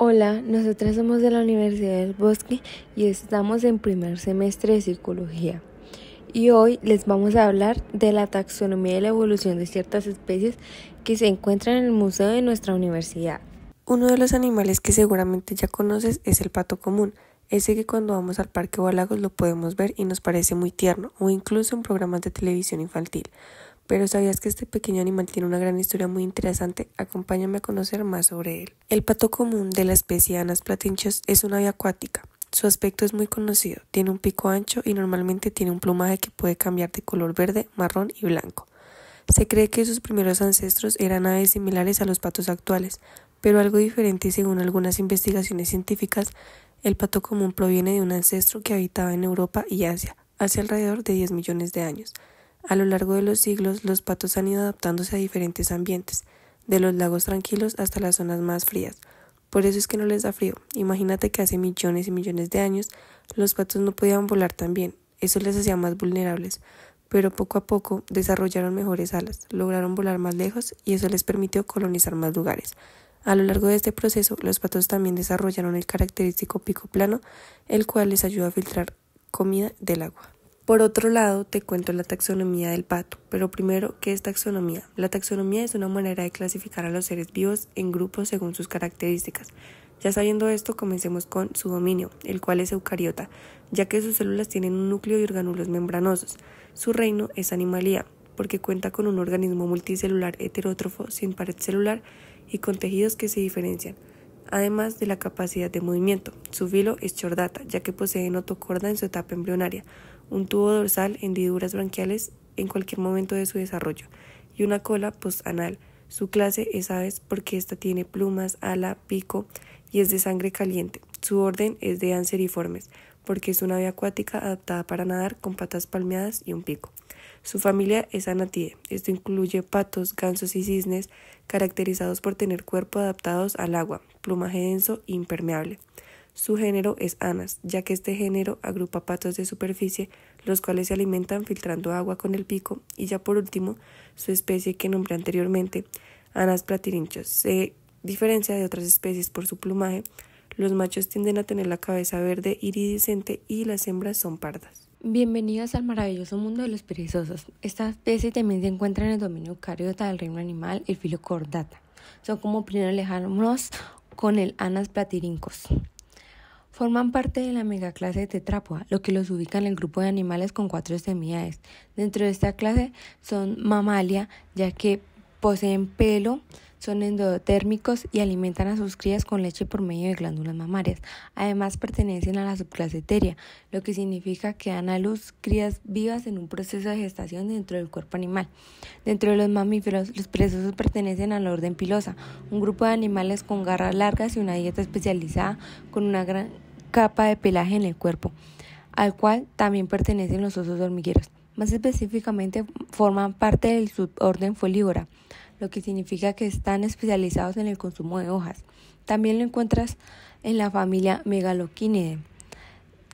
Hola, nosotras somos de la Universidad del Bosque y estamos en primer semestre de Psicología. Y hoy les vamos a hablar de la taxonomía y la evolución de ciertas especies que se encuentran en el museo de nuestra universidad. Uno de los animales que seguramente ya conoces es el pato común, ese que cuando vamos al parque o a lagos lo podemos ver y nos parece muy tierno, o incluso en programas de televisión infantil. Pero ¿sabías que este pequeño animal tiene una gran historia muy interesante? Acompáñame a conocer más sobre él. El pato común de la especie Anas platinchos es una ave acuática. Su aspecto es muy conocido, tiene un pico ancho y normalmente tiene un plumaje que puede cambiar de color verde, marrón y blanco. Se cree que sus primeros ancestros eran aves similares a los patos actuales, pero algo diferente según algunas investigaciones científicas. El pato común proviene de un ancestro que habitaba en Europa y Asia hace alrededor de 10 millones de años. A lo largo de los siglos, los patos han ido adaptándose a diferentes ambientes, de los lagos tranquilos hasta las zonas más frías. Por eso es que no les da frío. Imagínate que hace millones y millones de años los patos no podían volar tan bien, eso les hacía más vulnerables, pero poco a poco desarrollaron mejores alas, lograron volar más lejos y eso les permitió colonizar más lugares. A lo largo de este proceso, los patos también desarrollaron el característico pico plano, el cual les ayuda a filtrar comida del agua. Por otro lado, te cuento la taxonomía del pato, pero primero, ¿qué es taxonomía? La taxonomía es una manera de clasificar a los seres vivos en grupos según sus características. Ya sabiendo esto, comencemos con su dominio, el cual es eucariota, ya que sus células tienen un núcleo y orgánulos membranosos. Su reino es animalía, porque cuenta con un organismo multicelular heterótrofo sin pared celular y con tejidos que se diferencian, además de la capacidad de movimiento. Su filo es chordata, ya que posee notocorda en su etapa embrionaria, un tubo dorsal, hendiduras branquiales en cualquier momento de su desarrollo, y una cola postanal. Su clase es aves porque ésta tiene plumas, ala, pico y es de sangre caliente. Su orden es de anseriformes, porque es una ave acuática adaptada para nadar con patas palmeadas y un pico. Su familia es Anatidae. Esto incluye patos, gansos y cisnes, caracterizados por tener cuerpo adaptados al agua, plumaje denso e impermeable. Su género es Anas, ya que este género agrupa patos de superficie, los cuales se alimentan filtrando agua con el pico, y ya por último, su especie que nombré anteriormente, Anas platinchos, se diferencia de otras especies por su plumaje. Los machos tienden a tener la cabeza verde iridiscente y las hembras son pardas. Bienvenidos al maravilloso mundo de los perezosos. Esta especie también se encuentra en el dominio eucariota del reino animal, el filo Chordata. Son como primos lejanos con el Anas platyrhynchos. Forman parte de la megaclase de Tetrapod, lo que los ubica en el grupo de animales con 4 extremidades. Dentro de esta clase son mamalia, ya que poseen pelo, son endotérmicos y alimentan a sus crías con leche por medio de glándulas mamarias. Además pertenecen a la subclase Theria, lo que significa que dan a luz crías vivas en un proceso de gestación dentro del cuerpo animal. Dentro de los mamíferos, los perezosos pertenecen al orden Pilosa, un grupo de animales con garras largas y una dieta especializada con una gran capa de pelaje en el cuerpo, al cual también pertenecen los osos hormigueros. Más específicamente, forman parte del suborden Folívora, lo que significa que están especializados en el consumo de hojas. También lo encuentras en la familia Megalochinidae,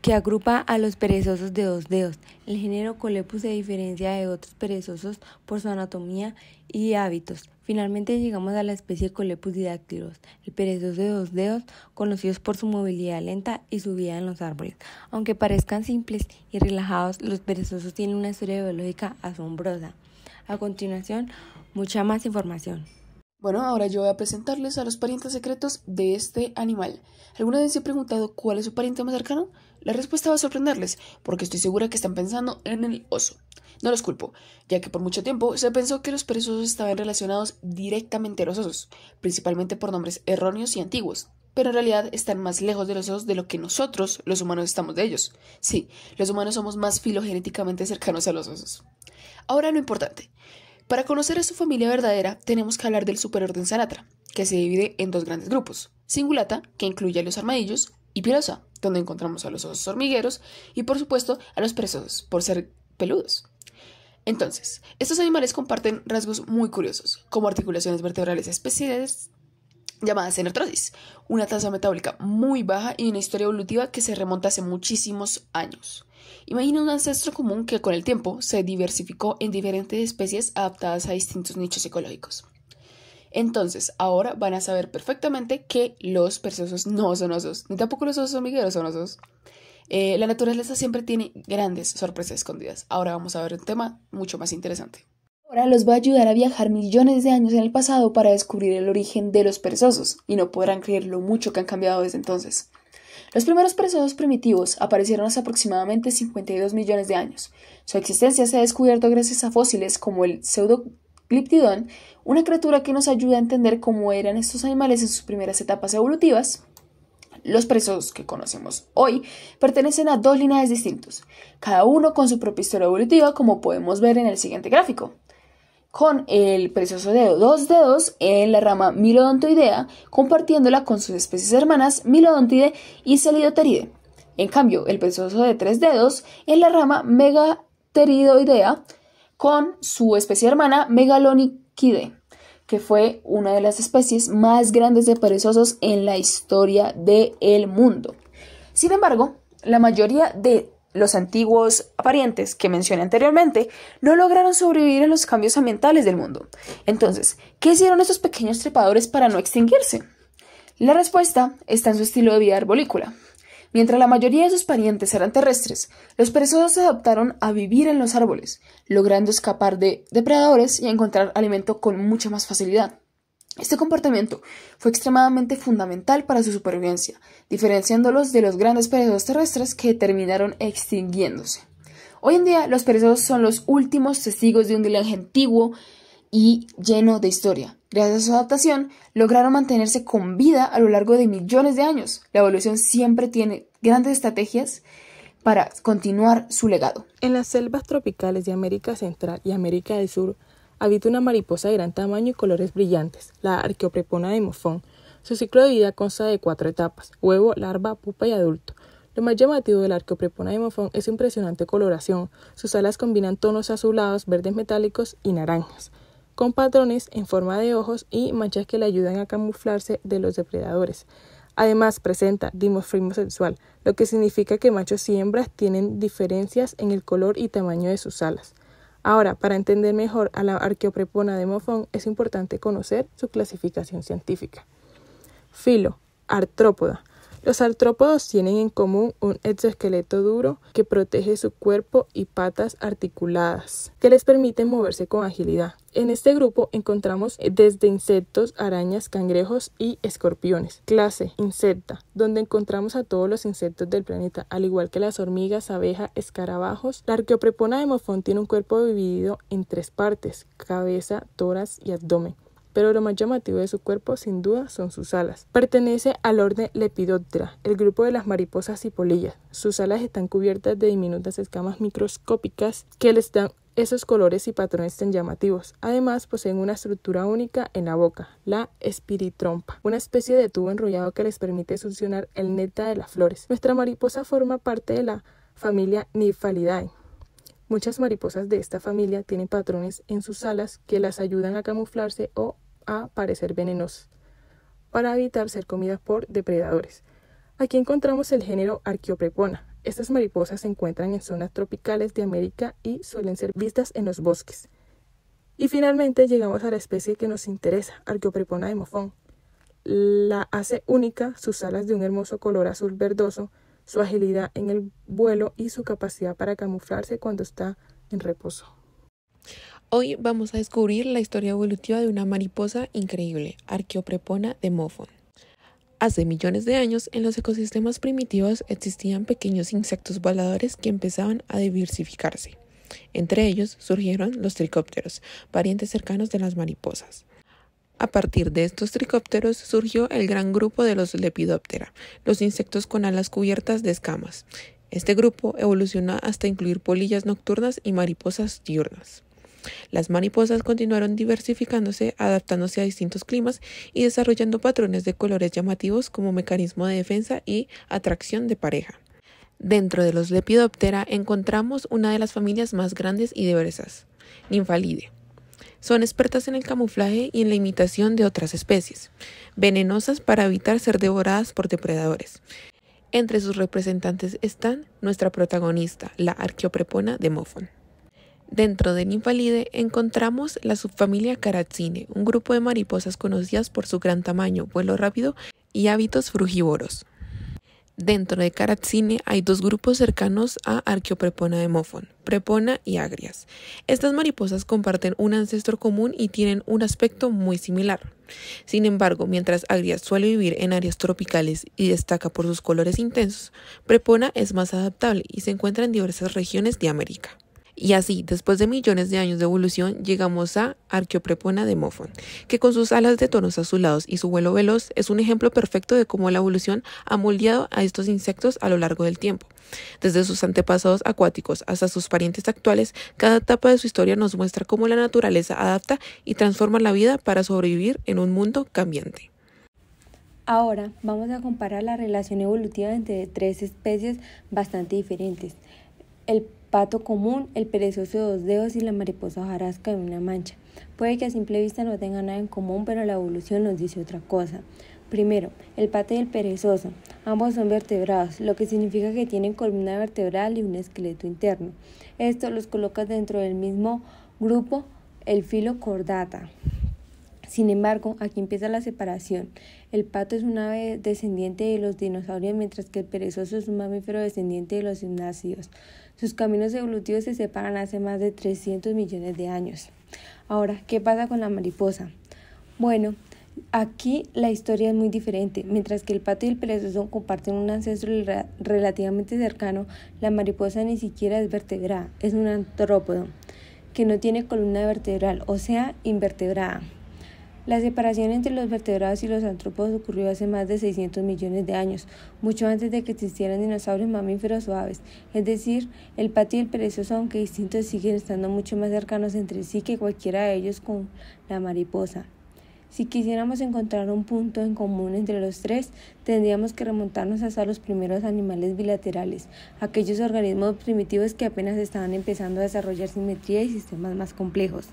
que agrupa a los perezosos de 2 dedos. El género Colepus se diferencia de otros perezosos por su anatomía y hábitos. Finalmente llegamos a la especie Colepus didactylus, el perezoso de 2 dedos, conocidos por su movilidad lenta y su vida en los árboles. Aunque parezcan simples y relajados, los perezosos tienen una historia biológica asombrosa. A continuación, mucha más información. Bueno, ahora yo voy a presentarles a los parientes secretos de este animal. ¿Alguna vez se ha preguntado cuál es su pariente más cercano? La respuesta va a sorprenderles, porque estoy segura que están pensando en el oso. No los culpo, ya que por mucho tiempo se pensó que los perezosos estaban relacionados directamente a los osos, principalmente por nombres erróneos y antiguos. Pero en realidad están más lejos de los osos de lo que nosotros, los humanos, estamos de ellos. Sí, los humanos somos más filogenéticamente cercanos a los osos. Ahora lo importante. Para conocer a su familia verdadera, tenemos que hablar del superorden Zanatra, que se divide en 2 grandes grupos: Cingulata, que incluye a los armadillos, y Pilosa, donde encontramos a los osos hormigueros y, por supuesto, a los perezosos, por ser peludos. Entonces, estos animales comparten rasgos muy curiosos, como articulaciones vertebrales especiales llamadas cenartrosis, una tasa metabólica muy baja y una historia evolutiva que se remonta hace muchísimos años. Imagina un ancestro común que con el tiempo se diversificó en diferentes especies adaptadas a distintos nichos ecológicos. Entonces, ahora van a saber perfectamente que los perezosos no son osos, ni tampoco los osos hormigueros son osos. La naturaleza siempre tiene grandes sorpresas escondidas. Ahora vamos a ver un tema mucho más interesante. Ahora los va a ayudar a viajar millones de años en el pasado para descubrir el origen de los perezosos, y no podrán creer lo mucho que han cambiado desde entonces. Los primeros perezosos primitivos aparecieron hace aproximadamente 52 millones de años. Su existencia se ha descubierto gracias a fósiles como el Pseudocliptidón, una criatura que nos ayuda a entender cómo eran estos animales en sus primeras etapas evolutivas. Los perezosos que conocemos hoy pertenecen a dos linajes distintos, cada uno con su propia historia evolutiva, como podemos ver en el siguiente gráfico. Con el perezoso de 2 dedos en la rama Milodontoidea, compartiéndola con sus especies hermanas Milodontidae y Celidotheridae. En cambio, el perezoso de 3 dedos en la rama Megatheridoidea, con su especie hermana Megalonychidae, que fue una de las especies más grandes de perezosos en la historia del mundo. Sin embargo, la mayoría de los antiguos parientes que mencioné anteriormente no lograron sobrevivir a los cambios ambientales del mundo. Entonces, ¿qué hicieron estos pequeños trepadores para no extinguirse? La respuesta está en su estilo de vida arborícola. Mientras la mayoría de sus parientes eran terrestres, los perezosos se adaptaron a vivir en los árboles, logrando escapar de depredadores y encontrar alimento con mucha más facilidad. Este comportamiento fue extremadamente fundamental para su supervivencia, diferenciándolos de los grandes perezosos terrestres que terminaron extinguiéndose. Hoy en día, los perezosos son los últimos testigos de un linaje antiguo y lleno de historia. Gracias a su adaptación, lograron mantenerse con vida a lo largo de millones de años. La evolución siempre tiene grandes estrategias para continuar su legado. En las selvas tropicales de América Central y América del Sur, habita una mariposa de gran tamaño y colores brillantes, la Arqueoprepona de Moffón. Su ciclo de vida consta de 4 etapas: huevo, larva, pupa y adulto. Lo más llamativo de la Arqueoprepona de Moffón es su impresionante coloración. Sus alas combinan tonos azulados, verdes metálicos y naranjas, con patrones en forma de ojos y manchas que le ayudan a camuflarse de los depredadores. Además, presenta dimorfismo sexual, lo que significa que machos y hembras tienen diferencias en el color y tamaño de sus alas. Ahora, para entender mejor a la Arqueoprepona de Moffón, es importante conocer su clasificación científica. Filo: artrópoda. Los artrópodos tienen en común un exoesqueleto duro que protege su cuerpo y patas articuladas, que les permiten moverse con agilidad. En este grupo encontramos desde insectos, arañas, cangrejos y escorpiones. Clase: insecta, donde encontramos a todos los insectos del planeta, al igual que las hormigas, abejas, escarabajos. La Arqueoprepona de Moffón tiene un cuerpo dividido en 3 partes: cabeza, tórax y abdomen. Pero lo más llamativo de su cuerpo, sin duda, son sus alas. Pertenece al orden Lepidoptera, el grupo de las mariposas y polillas. Sus alas están cubiertas de diminutas escamas microscópicas que les dan esos colores y patrones tan llamativos. Además, poseen una estructura única en la boca, la espiritrompa, una especie de tubo enrollado que les permite succionar el néctar de las flores. Nuestra mariposa forma parte de la familia Nymphalidae. Muchas mariposas de esta familia tienen patrones en sus alas que las ayudan a camuflarse o a parecer venenosas, para evitar ser comidas por depredadores. Aquí encontramos el género Arqueoprepona. Estas mariposas se encuentran en zonas tropicales de América y suelen ser vistas en los bosques. Y finalmente llegamos a la especie que nos interesa, Arqueoprepona de Moffón. La hace única sus alas de un hermoso color azul verdoso, su agilidad en el vuelo y su capacidad para camuflarse cuando está en reposo. Hoy vamos a descubrir la historia evolutiva de una mariposa increíble, Arqueoprepona de Moffón. Hace millones de años, en los ecosistemas primitivos existían pequeños insectos voladores que empezaban a diversificarse. Entre ellos surgieron los tricópteros, parientes cercanos de las mariposas. A partir de estos tricópteros surgió el gran grupo de los Lepidoptera, los insectos con alas cubiertas de escamas. Este grupo evolucionó hasta incluir polillas nocturnas y mariposas diurnas. Las mariposas continuaron diversificándose, adaptándose a distintos climas y desarrollando patrones de colores llamativos como mecanismo de defensa y atracción de pareja. Dentro de los Lepidoptera encontramos una de las familias más grandes y diversas, Nymphalidae. Son expertas en el camuflaje y en la imitación de otras especies, venenosas para evitar ser devoradas por depredadores. Entre sus representantes están nuestra protagonista, la Arqueoprepona de Moffón. Dentro del Nymphalidae encontramos la subfamilia Caraxinae, un grupo de mariposas conocidas por su gran tamaño, vuelo rápido y hábitos frugívoros. Dentro de Caraxinae hay dos grupos cercanos a Archaeoprepona de Mophon, Prepona y Agrias. Estas mariposas comparten un ancestro común y tienen un aspecto muy similar. Sin embargo, mientras Agrias suele vivir en áreas tropicales y destaca por sus colores intensos, Prepona es más adaptable y se encuentra en diversas regiones de América. Y así, después de millones de años de evolución, llegamos a Archaeoprepona de Mophon, que con sus alas de tonos azulados y su vuelo veloz es un ejemplo perfecto de cómo la evolución ha moldeado a estos insectos a lo largo del tiempo. Desde sus antepasados acuáticos hasta sus parientes actuales, cada etapa de su historia nos muestra cómo la naturaleza adapta y transforma la vida para sobrevivir en un mundo cambiante. Ahora vamos a comparar la relación evolutiva entre tres especies bastante diferentes: el pato común, el perezoso de 2 dedos y la mariposa hojarasca de una mancha. Puede que a simple vista no tengan nada en común, pero la evolución nos dice otra cosa. Primero, el pato y el perezoso. Ambos son vertebrados, lo que significa que tienen columna vertebral y un esqueleto interno. Esto los coloca dentro del mismo grupo, el filo Chordata. Sin embargo, aquí empieza la separación. El pato es un ave descendiente de los dinosaurios, mientras que el perezoso es un mamífero descendiente de los cinácidos. Sus caminos evolutivos se separan hace más de 300 millones de años. Ahora, ¿qué pasa con la mariposa? Bueno, aquí la historia es muy diferente. Mientras que el pato y el perezoso comparten un ancestro relativamente cercano, la mariposa ni siquiera es vertebrada, es un artrópodo que no tiene columna vertebral, o sea, invertebrada. La separación entre los vertebrados y los artrópodos ocurrió hace más de 600 millones de años, mucho antes de que existieran dinosaurios, mamíferos o aves. Es decir, el pato y el perezoso, aunque distintos, siguen estando mucho más cercanos entre sí que cualquiera de ellos con la mariposa. Si quisiéramos encontrar un punto en común entre los tres, tendríamos que remontarnos hasta los primeros animales bilaterales, aquellos organismos primitivos que apenas estaban empezando a desarrollar simetría y sistemas más complejos.